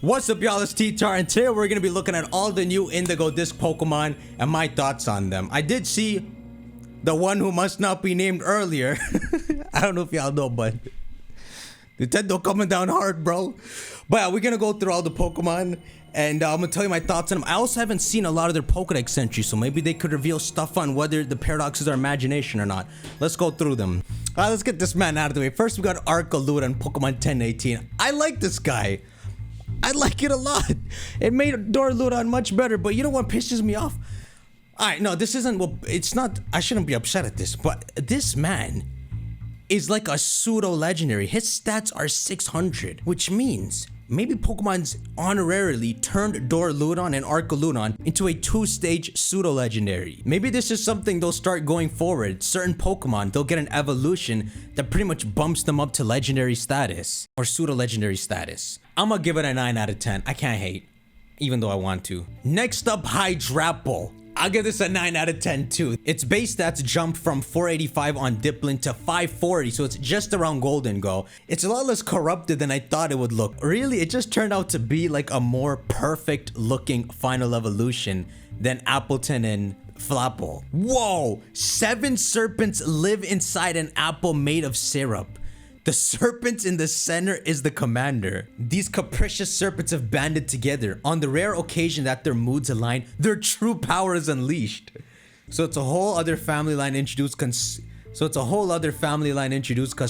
What's up, y'all? It's T-Tar, and today we're gonna be looking at all the new Indigo Disk Pokemon and my thoughts on them. I did see the one who must not be named earlier. I don't know if y'all know, but Nintendo coming down hard, bro. But yeah, we're gonna go through all the Pokemon, and I'm gonna tell you my thoughts on them. I also haven't seen a lot of their Pokedex entries, so maybe they could reveal stuff on whether the paradoxes are imagination or not. Let's go through them. Alright, let's get this man out of the way. First, we got Arcaluda in Pokemon 1018. I like this guy. I like it a lot. It made Dorludon much better, but you know what pisses me off? Alright, no, this isn't, well, it's not, I shouldn't be upset at this, but this man is like a pseudo-legendary. His stats are 600, which means maybe Pokemon's honorarily turned Dorludon and Arcaluda into a two-stage pseudo-legendary. Maybe this is something they'll start going forward. Certain Pokemon, they'll get an evolution that pretty much bumps them up to legendary status or pseudo-legendary status. I'm gonna give it a 9 out of 10. I can't hate, even though I want to. Next up, Hydrapple. I'll give this a 9 out of 10 too. Its base stats jump from 485 on Dipplin to 540, so it's just around Golden Go. It's a lot less corrupted than I thought it would look. Really, it just turned out to be like a more perfect looking final evolution than Appleton and Flapple. Whoa! 7 serpents live inside an apple made of syrup. The serpent in the center is the commander. These capricious serpents have banded together. On the rare occasion that their moods align, their true power is unleashed. So it's a whole other family line introduced cause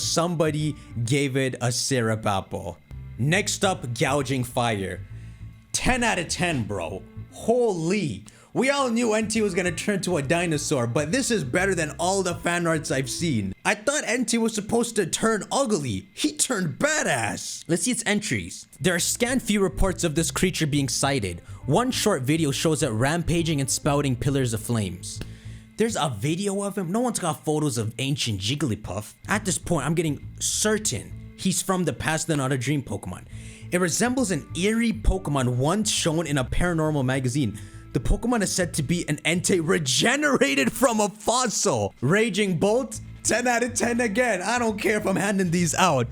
somebody gave it a syrup apple. Next up, Gouging Fire. 10 out of 10, bro. Holy. We all knew NT was gonna turn to a dinosaur, but this is better than all the fan arts I've seen. I thought NT was supposed to turn ugly. He turned badass. Let's see its entries. There are scant few reports of this creature being sighted. One short video shows it rampaging and spouting pillars of flames. There's a video of him. No one's got photos of ancient Jigglypuff. At this point, I'm getting certain he's from the past and not a dream Pokemon. It resembles an eerie Pokemon once shown in a paranormal magazine. The Pokemon is said to be an Entei regenerated from a fossil. Raging Bolt, 10 out of 10 again. I don't care if I'm handing these out.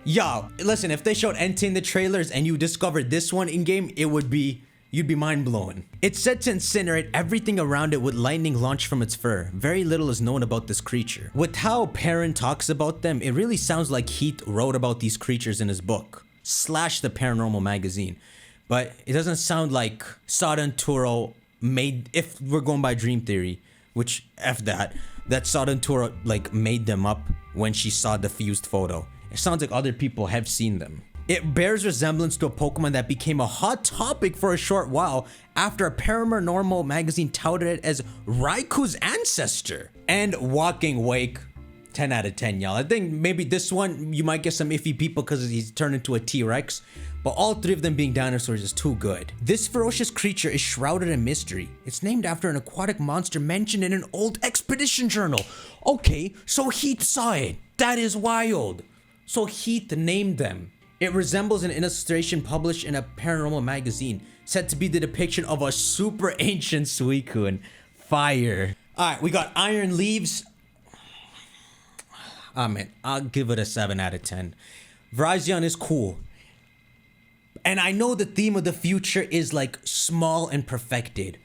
Yo, listen, if they showed Entei in the trailers and you discovered this one in game, you'd be mind blown. It's said to incinerate everything around it with lightning launched from its fur. Very little is known about this creature. With how Perrin talks about them, it really sounds like Heath wrote about these creatures in his book, / the paranormal magazine. But it doesn't sound like Sada Turo made, if we're going by Dream Theory, which F that Sada Turo like made them up when she saw the fused photo. It sounds like other people have seen them. It bears resemblance to a Pokemon that became a hot topic for a short while after a paranormal magazine touted it as Raiku's ancestor. And Walking Wake, 10 out of 10, y'all. I think maybe this one, you might get some iffy people because he's turned into a T-Rex. But all 3 of them being dinosaurs is too good. This ferocious creature is shrouded in mystery. It's named after an aquatic monster mentioned in an old expedition journal. Okay, so Heath saw it. That is wild. So Heath named them. It resembles an illustration published in a paranormal magazine, said to be the depiction of a super ancient Suicune. Fire. Alright, we got Iron Leaves. Man, I'll give it a 7 out of 10. Virizion is cool. And I know the theme of the future is like small and perfected.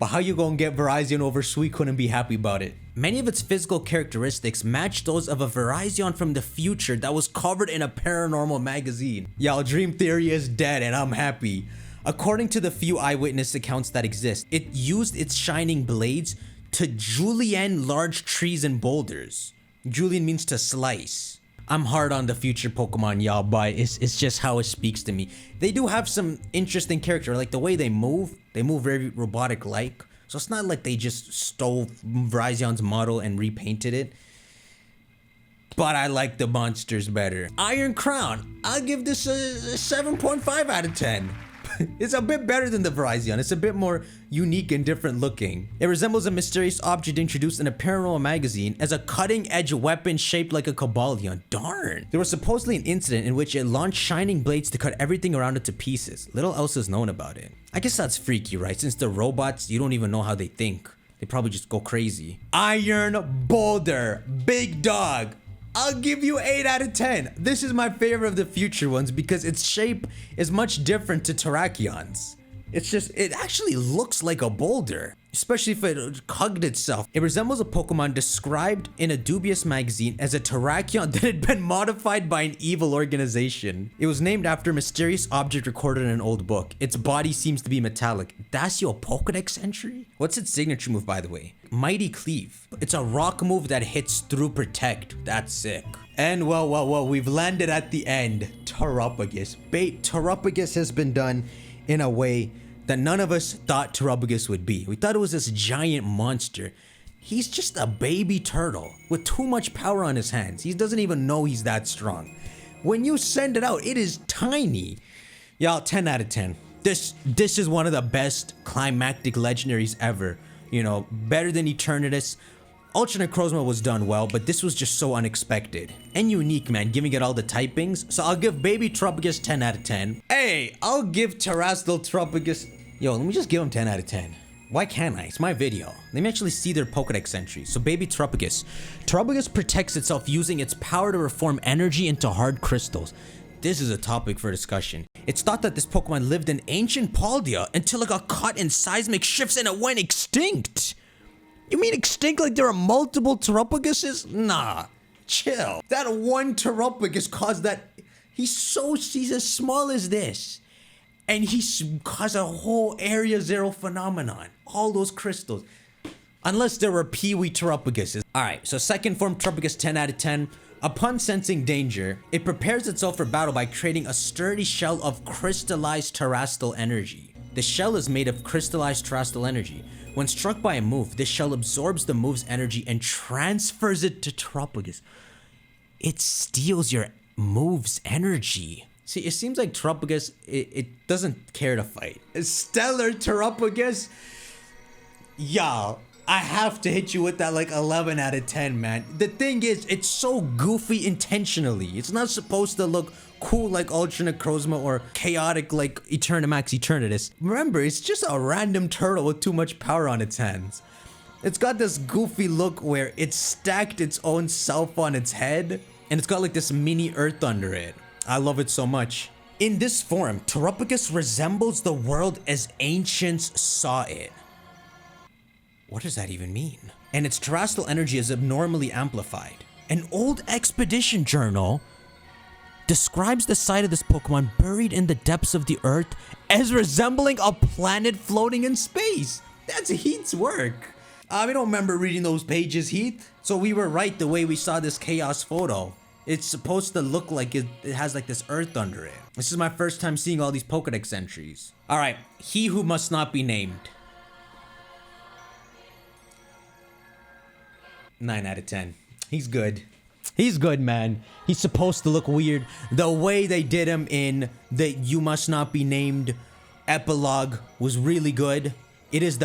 But how you gonna get Virizion over Suicune and be happy about it? Many of its physical characteristics match those of a Virizion from the future that was covered in a paranormal magazine. Y'all, Dream Theory is dead and I'm happy. According to the few eyewitness accounts that exist, it used its shining blades to julienne large trees and boulders. Julienne means to slice. I'm hard on the future Pokemon, y'all, but it's just how it speaks to me. They do have some interesting character, like the way they move very robotic-like. So it's not like they just stole Virizion's model and repainted it. But I like the monsters better. Iron Crown, I'll give this a 7.5 out of 10. It's a bit better than the Virizion. It's a bit more unique and different looking. It resembles a mysterious object introduced in a paranormal magazine as a cutting-edge weapon shaped like a Cobalion. Darn. There was supposedly an incident in which it launched shining blades to cut everything around it to pieces. Little else is known about it. I guess that's freaky, right? Since the robots, you don't even know how they think. They probably just go crazy. Iron Boulder. Big dog. I'll give you 8 out of 10. This is my favorite of the future ones because its shape is much different to Terrakions. It's just, it actually looks like a boulder, especially if it hugged itself. It resembles a Pokemon described in a dubious magazine as a Terrakion that had been modified by an evil organization. It was named after a mysterious object recorded in an old book. Its body seems to be metallic. That's your Pokedex entry? What's its signature move, by the way? Mighty Cleave. It's a rock move that hits through Protect. That's sick. And well, we've landed at the end. Terapagos. Terapagos has been done in a way that none of us thought Terapagos would be. We thought it was this giant monster. He's just a baby turtle with too much power on his hands. He doesn't even know he's that strong. When you send it out, it is tiny. Y'all, 10 out of 10. This is one of the best climactic legendaries ever. You know, better than Eternatus. Ultra Necrozma was done well, but this was just so unexpected and unique, man, giving it all the typings. So I'll give Baby Terapagos 10 out of 10. Hey, I'll give Terrestrial Terapagos. Yo, let me just give him 10 out of 10. Why can't I? It's my video. Let me actually see their Pokedex entries. So Baby Terapagos. Terapagos protects itself using its power to reform energy into hard crystals. This is a topic for discussion. It's thought that this Pokemon lived in ancient Paldea until it got caught in seismic shifts and it went extinct. You mean extinct like there are multiple Terapagoses? Nah, chill. That one Terapagos caused that. He's as small as this. And he caused a whole Area Zero phenomenon. All those crystals. Unless there were Peewee Terapagoses. Alright, so second form Terapagos 10 out of 10. Upon sensing danger, it prepares itself for battle by creating a sturdy shell of crystallized terrestrial energy. The shell is made of crystallized terrestrial energy. When struck by a move, this shell absorbs the move's energy and transfers it to Terapagos. It steals your move's energy. See, it seems like Terapagos, it doesn't care to fight. Stellar Terapagos? Y'all, I have to hit you with that like 11 out of 10, man. The thing is, it's so goofy intentionally. It's not supposed to look cool like Ultra Necrozma or chaotic like Eternamax Eternatus. Remember, it's just a random turtle with too much power on its hands. It's got this goofy look where it's stacked its own self on its head, and it's got like this mini earth under it. I love it so much. In this form, Terapagos resembles the world as ancients saw it. What does that even mean? And its terrestrial energy is abnormally amplified. An old expedition journal describes the site of this Pokemon buried in the depths of the earth as resembling a planet floating in space. That's Heath's work. We don't remember reading those pages, Heath. So we were right the way we saw this chaos photo. It's supposed to look like it has like this earth under it. This is my first time seeing all these Pokedex entries. All right, he who must not be named. 9 out of 10. He's good. He's good, man. He's supposed to look weird. The way they did him in the You Must Not Be Named epilogue was really good. It is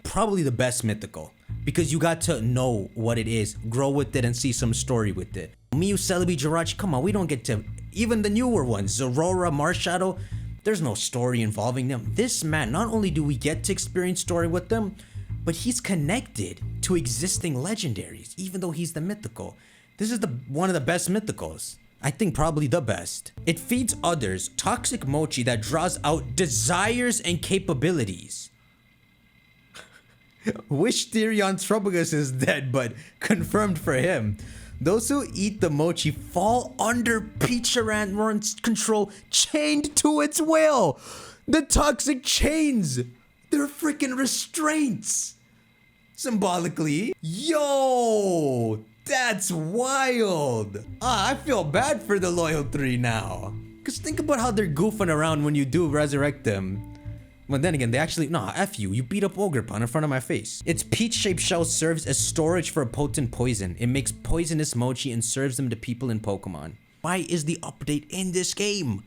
probably the best mythical because you got to know what it is, grow with it, and see some story with it. Mew, Celebi, Jirachi, come on, we don't get to even the newer ones. Zorora, Marshadow, there's no story involving them. This man, not only do we get to experience story with them, but he's connected to existing legendaries, even though he's the mythical. This is one of the best mythicals. I think probably the best. It feeds others toxic mochi that draws out desires and capabilities. Wish theory on Terapagos is dead, but confirmed for him. Those who eat the mochi fall under Picharan's control, chained to its will. The toxic chains, they're freaking restraints. Symbolically. Yo, that's wild. I feel bad for the loyal 3 now. Cause think about how they're goofing around when you do resurrect them. But then again, they actually, nah, F you beat up Ogerpon in front of my face. Its peach-shaped shell serves as storage for a potent poison. It makes poisonous mochi and serves them to people in Pokemon. Why is the update in this game?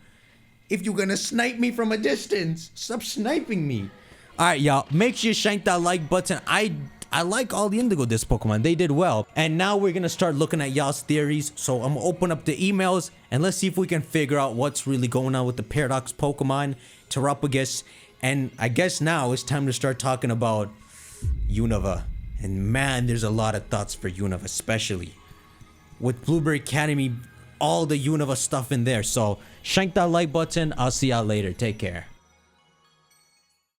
If you're gonna snipe me from a distance, stop sniping me. Alright, y'all, make sure you shank that like button. I like all the Indigo Disk Pokemon. They did well. And now we're gonna start looking at y'all's theories. So I'm gonna open up the emails and let's see if we can figure out what's really going on with the Paradox Pokemon, Terapagos. And I guess now it's time to start talking about Unova. And man, there's a lot of thoughts for Unova, especially. with Blueberry Academy, all the Unova stuff in there. So shank that like button. I'll see y'all later. Take care.